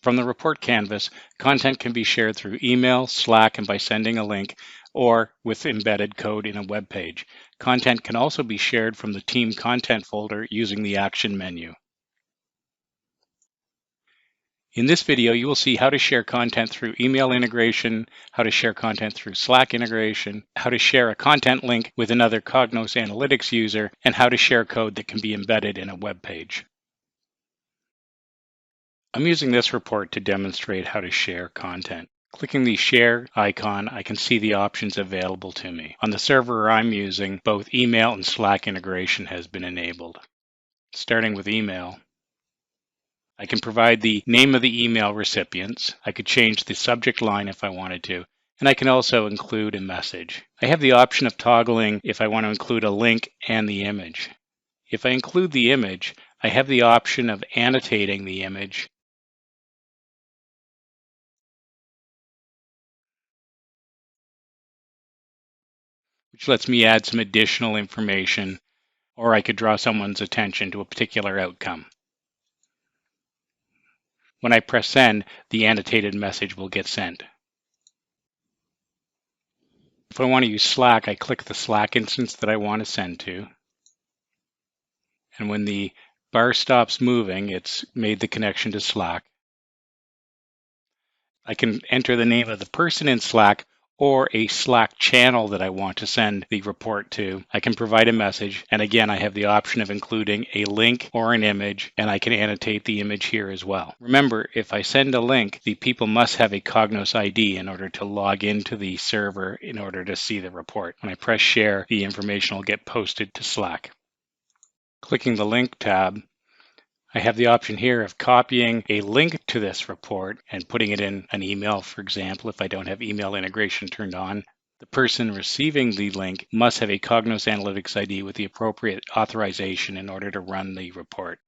From the report canvas, content can be shared through email, Slack, and by sending a link, or with embedded code in a web page. Content can also be shared from the team content folder using the action menu. In this video, you will see how to share content through email integration, how to share content through Slack integration, how to share a content link with another Cognos Analytics user, and how to share code that can be embedded in a web page. I'm using this report to demonstrate how to share content. Clicking the Share icon, I can see the options available to me. On the server I'm using, both email and Slack integration has been enabled. Starting with email, I can provide the name of the email recipients. I could change the subject line if I wanted to, and I can also include a message. I have the option of toggling if I want to include a link and the image. If I include the image, I have the option of annotating the image, which lets me add some additional information, or I could draw someone's attention to a particular outcome. When I press send, the annotated message will get sent. If I want to use Slack, I click the Slack instance that I want to send to. And when the bar stops moving, it's made the connection to Slack. I can enter the name of the person in Slack or a Slack channel that I want to send the report to. I can provide a message, and again, I have the option of including a link or an image, and I can annotate the image here as well. Remember, if I send a link, the people must have a Cognos ID in order to log into the server in order to see the report. When I press share, the information will get posted to Slack. Clicking the Link tab, I have the option here of copying a link to this report and putting it in an email, for example, if I don't have email integration turned on. The person receiving the link must have a Cognos Analytics ID with the appropriate authorization in order to run the report.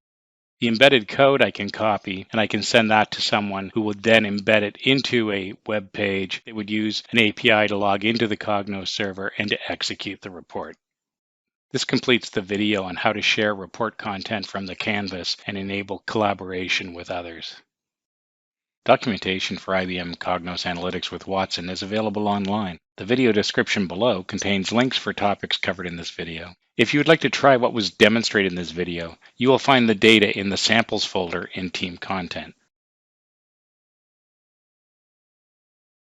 The embedded code I can copy, and I can send that to someone who would then embed it into a web page that would use an API to log into the Cognos server and to execute the report. This completes the video on how to share report content from the canvas and enable collaboration with others. Documentation for IBM Cognos Analytics with Watson is available online. The video description below contains links for topics covered in this video. If you would like to try what was demonstrated in this video, you will find the data in the samples folder in Team Content.